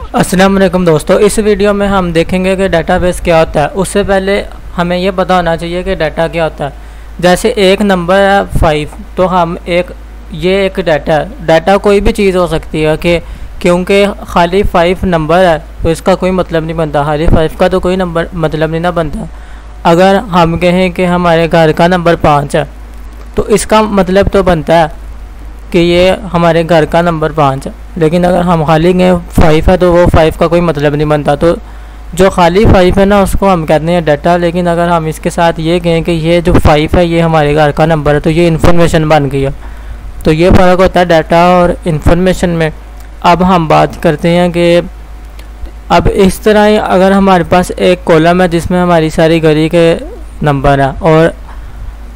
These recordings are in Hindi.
अस्सलाम वालेकुम दोस्तों, इस वीडियो में हम देखेंगे कि डाटाबेस क्या होता है। उससे पहले हमें यह पता होना चाहिए कि डाटा क्या होता है। जैसे एक नंबर है 5, तो हम ये एक डाटा है। डाटा कोई भी चीज़ हो सकती है कि क्योंकि खाली 5 नंबर है तो इसका कोई मतलब नहीं बनता। खाली 5 का तो कोई नंबर मतलब नहीं ना बनता। अगर हम कहें कि हमारे घर का नंबर 5 है तो इसका मतलब तो बनता है कि ये हमारे घर का नंबर 5 है। लेकिन अगर हम खाली गए 5 है तो वो 5 का कोई मतलब नहीं बनता। तो जो खाली 5 है ना उसको हम कहते हैं डाटा। लेकिन अगर हम इसके साथ ये कहें कि ये जो 5 है ये हमारे घर का नंबर है तो ये इन्फॉर्मेशन बन गई है। तो ये फ़र्क होता है डाटा और इन्फॉर्मेशन में। अब हम बात करते हैं कि अब इस तरह ही अगर हमारे पास एक कॉलम है जिसमें हमारी सारी गली के नंबर है और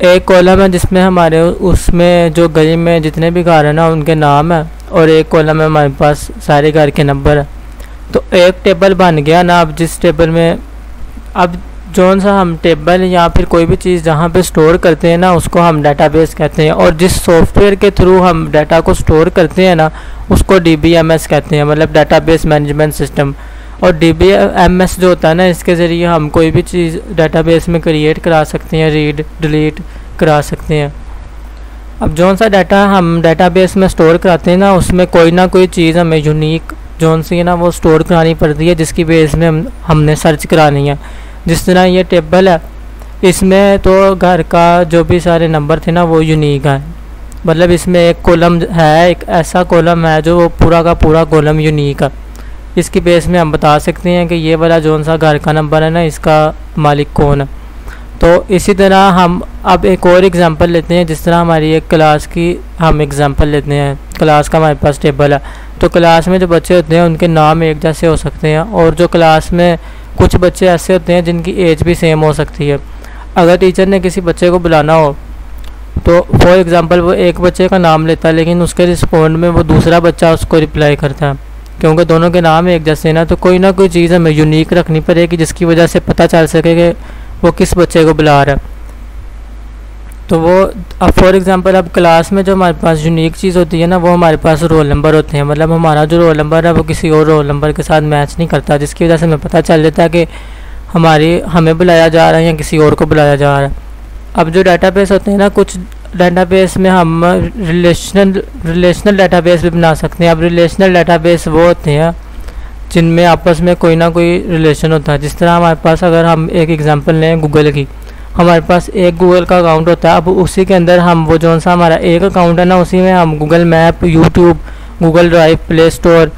एक कॉलम है जिसमें हमारे उसमें जो गली में जितने भी घर हैं ना उनके नाम है, और एक कॉलम में हमारे पास सारे घर के नंबर है। तो एक टेबल बन गया ना। अब जिस टेबल में अब जौन सा हम टेबल या फिर कोई भी चीज़ जहाँ पे स्टोर करते हैं ना उसको हम डाटाबेस कहते हैं। और जिस सॉफ्टवेयर के थ्रू हम डाटा को स्टोर करते हैं ना उसको DBMS कहते हैं, मतलब डाटाबेस मैनेजमेंट सिस्टम। और DBMS जो होता है ना इसके ज़रिए हम कोई भी चीज़ डाटाबेस में क्रिएट करा सकते हैं, रीड डिलीट करा सकते हैं। अब जौन सा डाटा हम डाटाबेस में स्टोर कराते हैं ना उसमें कोई ना कोई चीज़ हमें यूनिक जौन सी है ना वो स्टोर करानी पड़ती है, जिसकी बेस में हमने सर्च करानी है। जिस तरह ये टेबल है इसमें तो घर का जो भी सारे नंबर थे ना वो यूनिक है, मतलब इसमें एक कॉलम है, एक ऐसा कॉलम है जो वो पूरा का पूरा कॉलम यूनिक है। इसकी बेस में हम बता सकते हैं कि ये वाला जौन सा घर का नंबर है ना इसका मालिक कौन है। तो इसी तरह हम अब एक और एग्ज़ाम्पल लेते हैं। जिस तरह हमारी एक क्लास की हम एग्ज़ाम्पल लेते हैं। क्लास का हमारे पास टेबल है तो क्लास में जो बच्चे होते हैं उनके नाम एक जैसे हो सकते हैं, और जो क्लास में कुछ बच्चे ऐसे होते हैं जिनकी एज भी सेम हो सकती है। अगर टीचर ने किसी बच्चे को बुलाना हो तो फॉर एग्ज़ाम्पल वो एक बच्चे का नाम लेता है लेकिन उसके रिस्पॉन्ड में वो दूसरा बच्चा उसको रिप्लाई करता है, क्योंकि दोनों के नाम एक जैसे ना। तो कोई ना कोई चीज़ हमें यूनिक रखनी पड़ेगी जिसकी वजह से पता चल सके कि वो किस बच्चे को बुला रहा है। तो वो अब फॉर एग्ज़ाम्पल अब क्लास में जो हमारे पास यूनिक चीज़ होती है ना वो हमारे पास रोल नंबर होते हैं, मतलब हमारा जो रोल नंबर है वो किसी और रोल नंबर के साथ मैच नहीं करता, जिसकी वजह से हमें पता चल जाता है कि हमें बुलाया जा रहा है या किसी और को बुलाया जा रहा है। अब जो डाटाबेस होते हैं ना कुछ डाटाबेस में हम रिलेशनल डाटाबेस भी बना सकते हैं। अब रिलेशनल डाटाबेस वो होते हैं जिनमें आपस में कोई ना कोई रिलेशन होता है। जिस तरह हमारे पास अगर हम एक एग्जांपल लें गूगल की, हमारे पास एक गूगल का अकाउंट होता है। अब उसी के अंदर हम वो जौन सा हमारा एक अकाउंट है ना उसी में हम Google map, YouTube, Google drive, play store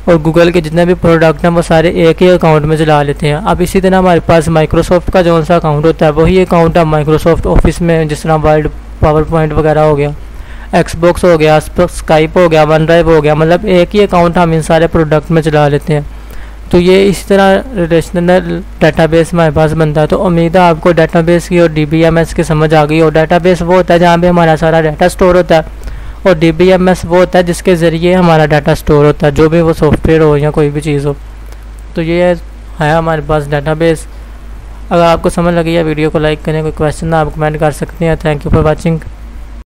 और गूगल के जितने भी प्रोडक्ट हैं वो सारे एक ही अकाउंट में चला लेते हैं। अब इसी तरह हमारे पास माइक्रोसॉफ्ट का जौन सा अकाउंट होता है वही अकाउंट हम माइक्रोसॉफ्ट ऑफिस में, जिस तरह वर्ड, पावर पॉइंट वगैरह हो गया, एक्सबॉक्स हो गया, स्काइप हो गया, वन ड्राइव हो गया, मतलब एक ही अकाउंट हम इन सारे प्रोडक्ट में चला लेते हैं। तो ये इस तरह रिलेशनल डाटाबेस हमारे पास बनता है। तो उम्मीद है आपको डाटाबेस की और DBMS की समझ आ गई। और डाटाबेस वो होता है जहाँ पे हमारा सारा डाटा स्टोर होता है, और DBMS वो होता है जिसके ज़रिए हमारा डाटा स्टोर होता है, जो भी वो सॉफ्टवेयर हो या कोई भी चीज़ हो। तो ये है हमारे पास डाटाबेस। अगर आपको समझ लगी है वीडियो को लाइक करें, कोई क्वेश्चन ना आप कमेंट कर सकते हैं। Thank you for watching.